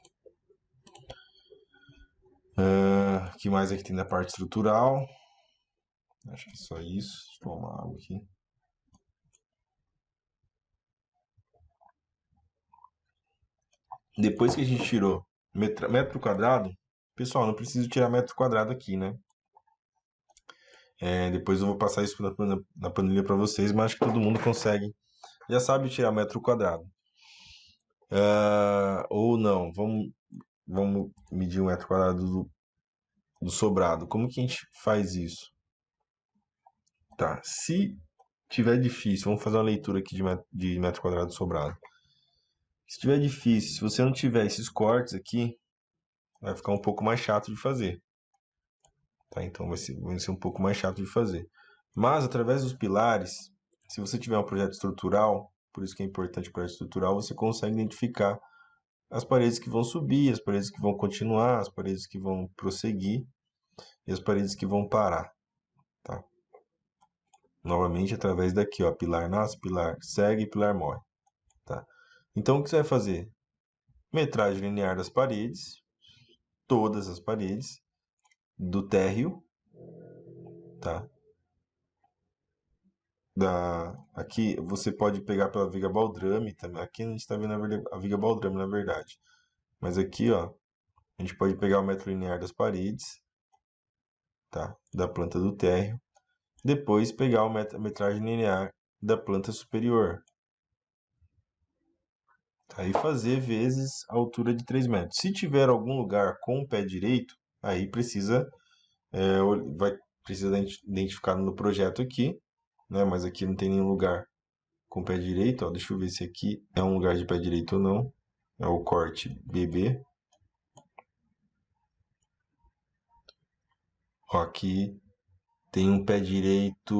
O que mais aqui tem da parte estrutural? Acho que é só isso. Deixa eu tomar água aqui. Depois que a gente tirou metro quadrado, pessoal, não preciso tirar metro quadrado aqui, né? Depois eu vou passar isso na planilha para vocês, mas acho que todo mundo consegue, já sabe tirar metro quadrado. Ou não, vamos medir o metro quadrado do sobrado. Como que a gente faz isso? Tá, se tiver difícil, vamos fazer uma leitura aqui de metro quadrado sobrado. Se tiver difícil, se você não tiver esses cortes aqui, vai ficar um pouco mais chato de fazer. Tá? Então vai ser um pouco mais chato de fazer. Mas através dos pilares, se você tiver um projeto estrutural, por isso que é importante o projeto estrutural, você consegue identificar as paredes que vão subir, as paredes que vão continuar, as paredes que vão prosseguir e as paredes que vão parar. Tá? Novamente através daqui, ó, pilar nasce, pilar segue, pilar morre. Tá? Então o que você vai fazer? Metragem linear das paredes, todas as paredes, do térreo, tá? Aqui você pode pegar pela viga baldrame também. Aqui a gente está vendo a viga baldrame, na verdade. Mas aqui, ó, a gente pode pegar o metro linear das paredes, tá? Da planta do térreo. Depois pegar a metragem linear da planta superior. Aí fazer vezes a altura de 3 metros. Se tiver algum lugar com o pé direito, aí vai precisar identificar no projeto aqui, né? Mas aqui não tem nenhum lugar com o pé direito, ó. Deixa eu ver se aqui é um lugar de pé direito ou não. É o corte BB. Ó, aqui tem um pé direito,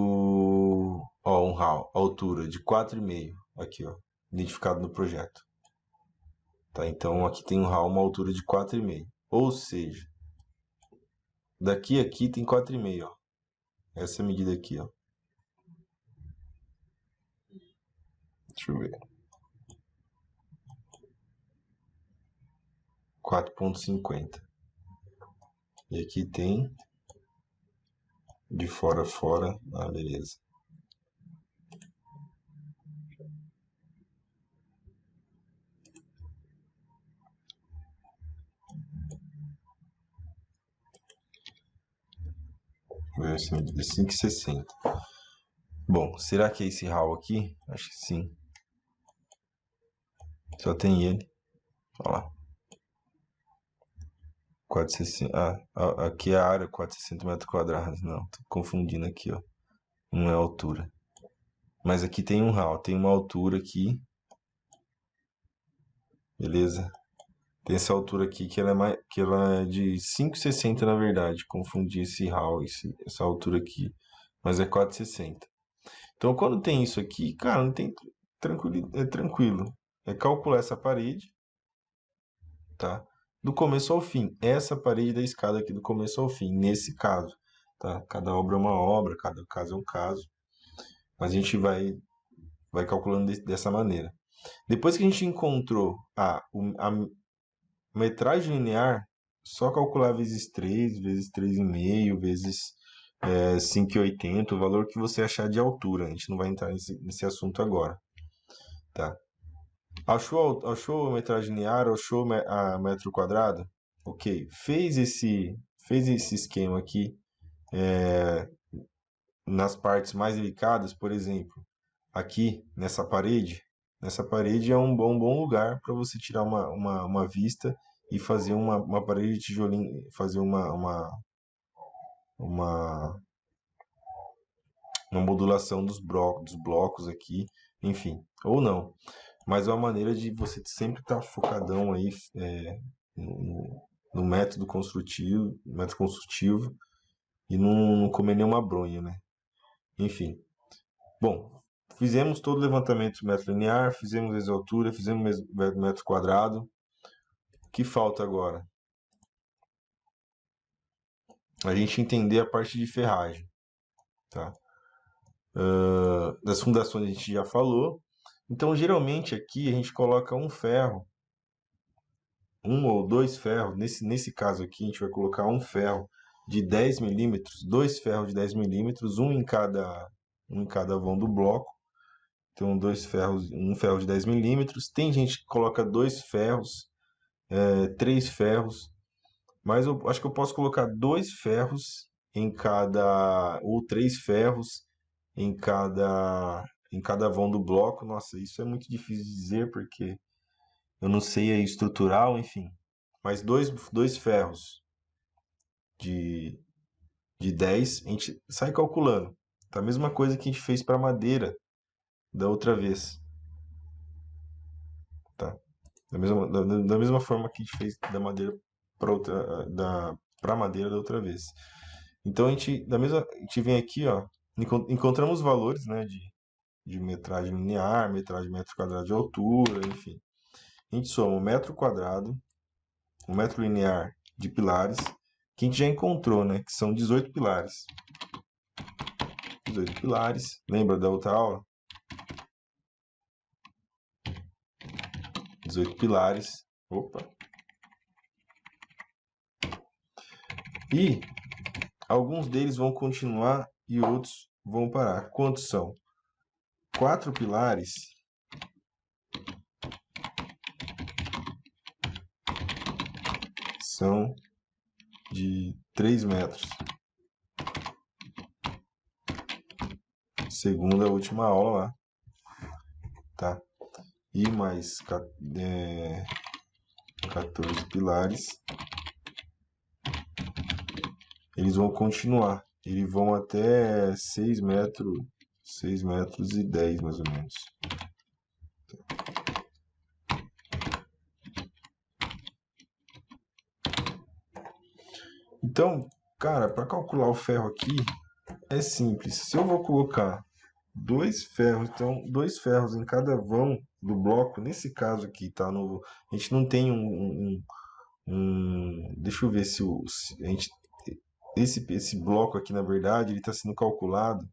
ó, um RAL, altura de 4,5. Aqui, ó, identificado no projeto. Tá? Então aqui tem um RAL, uma altura de 4,5. Ou seja, daqui a aqui tem 4,5, ó. Essa medida aqui, ó. Deixa eu ver. 4,50. E aqui tem de fora a fora. Ah, beleza. Essa medida é 5,60. Bom, será que é esse RAL aqui? Acho que sim. Só tem ele. Olha lá. 460. Aqui é a área, 460 metros quadrados. Não, tô confundindo aqui, ó. Não é a altura. Mas aqui tem um RAL, tem uma altura aqui. Beleza? Tem essa altura aqui que ela é de 5,60 na verdade. Confundi esse RAL, essa altura aqui. Mas é 4,60. Então quando tem isso aqui, cara, não tem é tranquilo. É calcular essa parede, tá? Do começo ao fim. Essa parede da escada aqui do começo ao fim, nesse caso, tá? Cada obra é uma obra, cada caso é um caso. Mas a gente vai calculando dessa maneira. Depois que a gente encontrou a metragem linear, só calcular vezes 3, vezes 3,5, vezes 5,80, o valor que você achar de altura. A gente não vai entrar nesse assunto agora, tá? Achou a metragem linear, achou a metro quadrado? Ok. Fez esse esquema aqui nas partes mais delicadas, por exemplo, aqui nessa parede. Nessa parede é um bom lugar para você tirar uma vista e fazer uma parede de tijolinho, fazer uma modulação dos blocos aqui, enfim, ou não. Mas é uma maneira de você sempre estar focadão aí no método construtivo e não comer nenhuma bronha, né? Enfim. Bom, fizemos todo o levantamento do metro linear, fizemos as alturas, fizemos metro quadrado. O que falta agora? A gente entender a parte de ferragem, tá? Das fundações a gente já falou. Então, geralmente aqui a gente coloca um ferro um ou dois ferros, nesse caso aqui, a gente vai colocar um ferro de 10 milímetros, dois ferros de 10 milímetros, um em cada vão do bloco. Então, dois ferros, um ferro de 10 milímetros. Tem gente que coloca dois ferros, três ferros, mas eu acho que eu posso colocar dois ferros em cada, ou três ferros em cada vão do bloco. Nossa, isso é muito difícil de dizer porque eu não sei a estrutural, enfim. Mas dois ferros de, de 10 a gente sai calculando. Tá a mesma coisa que a gente fez para madeira da outra vez. Tá? Da mesma forma que a gente fez da madeira para madeira da outra vez. Então a gente vem aqui, ó, encontramos valores, né, de metragem linear, metragem metro quadrado de altura, enfim. A gente soma o metro quadrado, o metro linear de pilares, que a gente já encontrou, né, que são 18 pilares. 18 pilares, lembra da outra aula? 18 pilares. Opa. E alguns deles vão continuar e outros vão parar. Quantos são? 4 pilares são de 3 metros. Segundo a última aula lá. Tá? E mais 14 pilares. Eles vão continuar. Eles vão até 6 metros e 10, mais ou menos. Então, cara, para calcular o ferro aqui é simples. Se eu vou colocar dois ferros, então dois ferros em cada vão do bloco, nesse caso aqui, tá? A gente não tem deixa eu ver se a gente, esse bloco aqui, na verdade, ele está sendo calculado.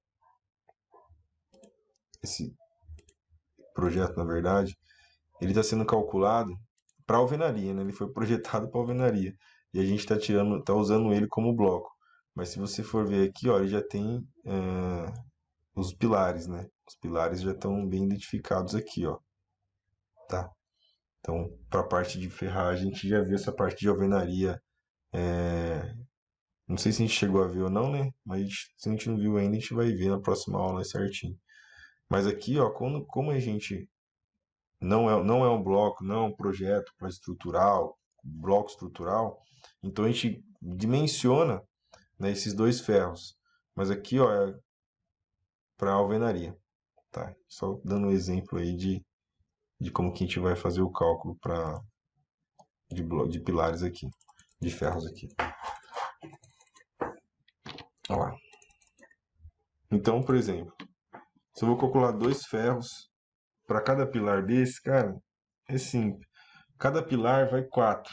Esse projeto, na verdade, ele está sendo calculado para alvenaria, né? Ele foi projetado para alvenaria. E a gente está usando ele como bloco. Mas se você for ver aqui, ó, ele já tem os pilares, né? Os pilares já estão bem identificados aqui, ó. Tá? Então, para a parte de ferragem, a gente já viu essa parte de alvenaria. Não sei se a gente chegou a ver ou não, né? Mas se a gente não viu ainda, a gente vai ver na próxima aula certinho. Mas aqui, ó, como a gente não é um bloco, não é um projeto para estrutural, bloco estrutural, então a gente dimensiona, né, esses dois ferros. Mas aqui, ó, é para alvenaria, tá? Só dando um exemplo aí de como que a gente vai fazer o cálculo de pilares aqui, de ferros aqui. Olha lá. Então, por exemplo, se eu vou calcular dois ferros para cada pilar desse, cara, é simples. Cada pilar vai 4.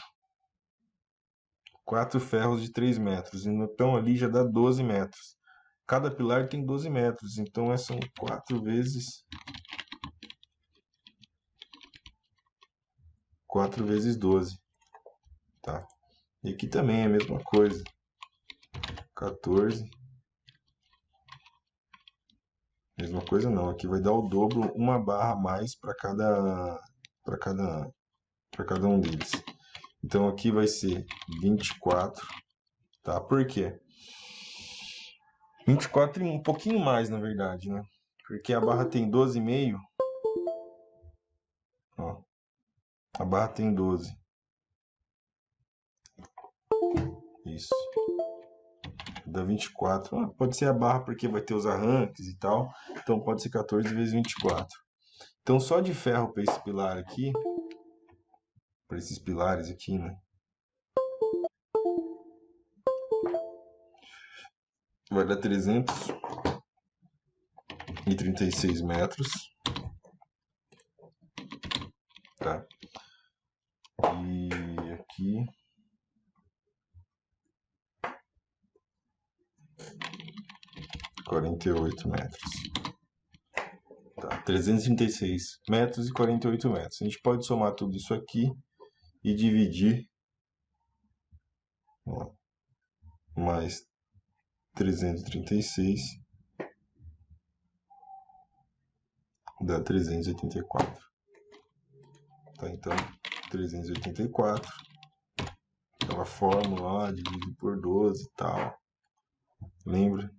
4 ferros de 3 metros. Então ali já dá 12 metros. Cada pilar tem 12 metros. Então são 4 vezes 12. Tá? E aqui também é a mesma coisa. 14. Mesma coisa não. Aqui vai dar o dobro, uma barra a mais para cada um deles. Então aqui vai ser 24, tá? Por quê? 24 e um pouquinho mais, na verdade, né? Porque a barra tem 12,5. Ó. A barra tem 12. Isso. Dá 24. Pode ser a barra porque vai ter os arranques e tal. Então pode ser 14 vezes 24. Então só de ferro para esse pilar aqui, para esses pilares aqui, né? Vai dar 336 metros. Tá? E aqui 48 metros. Tá? 336 metros e 48 metros. A gente pode somar tudo isso aqui e dividir, ó, mais 336 dá 384. Tá, então 384, aquela fórmula lá, dividido por 12 e tal. Lembra?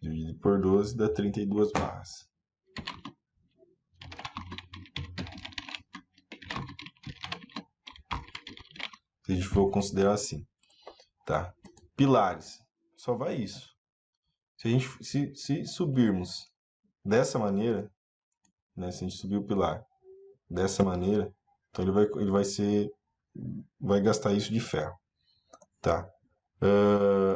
Dividido por 12 dá 32 barras. Se a gente for considerar assim, tá? Pilares, só vai isso. Se subirmos dessa maneira, né? Se a gente subir o pilar dessa maneira, então vai gastar isso de ferro, tá?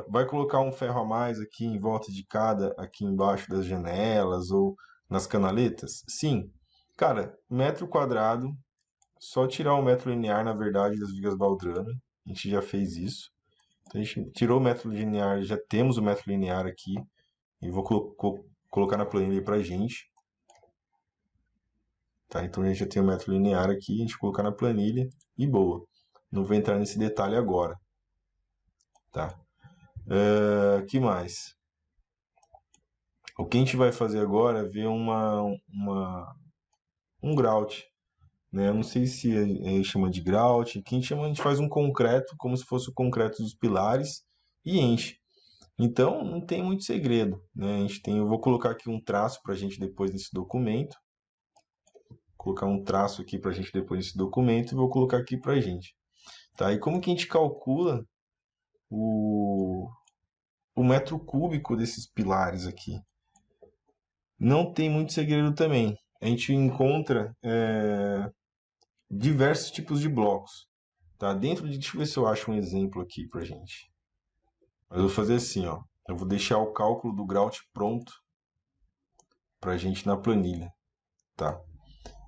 Vai colocar um ferro a mais aqui em volta de cada, aqui embaixo das janelas ou nas canaletas? Sim. Cara, metro quadrado, só tirar o metro linear, na verdade, das vigas baldrame. A gente já fez isso. Então, a gente tirou o metro linear, já temos o metro linear aqui. E vou colocar na planilha pra gente. Tá? Então a gente já tem o metro linear aqui, a gente colocar na planilha e boa. Não vou entrar nesse detalhe agora. Tá? Que mais? O que a gente vai fazer agora é ver um grout. Né? Eu não sei se chama de grout. Aqui a gente faz um concreto, como se fosse o concreto dos pilares, e enche. Então, não tem muito segredo. Né? Eu vou colocar aqui um traço para a gente depois nesse documento. Vou colocar um traço aqui para a gente depois nesse documento e vou colocar aqui para a gente. Tá? E como que a gente calcula o metro cúbico desses pilares aqui? Não tem muito segredo também. A gente encontra diversos tipos de blocos. Tá? Deixa eu ver se eu acho um exemplo aqui pra gente. Mas eu vou fazer assim, ó. Eu vou deixar o cálculo do grout pronto pra gente na planilha, tá?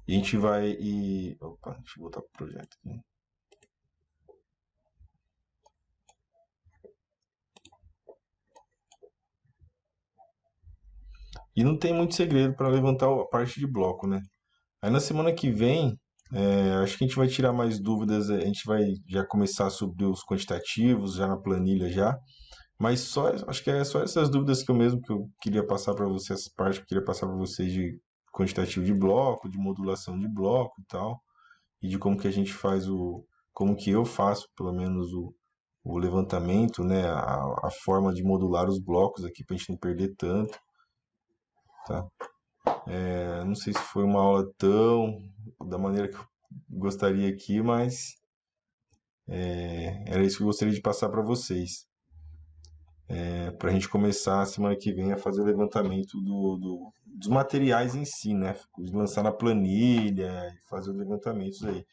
E a gente vai opa, deixa eu voltar pro projeto aqui. E não tem muito segredo para levantar a parte de bloco, né? Aí na semana que vem, acho que a gente vai tirar mais dúvidas, a gente vai já começar a subir os quantitativos já na planilha já. Mas acho que é só essas dúvidas que eu queria passar para vocês, essa parte que eu queria passar para vocês de quantitativo de bloco, de modulação de bloco e tal, e de como que a gente faz como que eu faço, pelo menos o levantamento, né, a forma de modular os blocos aqui para a gente não perder tanto, tá? Não sei se foi uma aula da maneira que eu gostaria aqui, mas era isso que eu gostaria de passar para vocês. Para a gente começar a semana que vem a fazer o levantamento dos materiais em si, né? Lançar na planilha e fazer os levantamentos aí.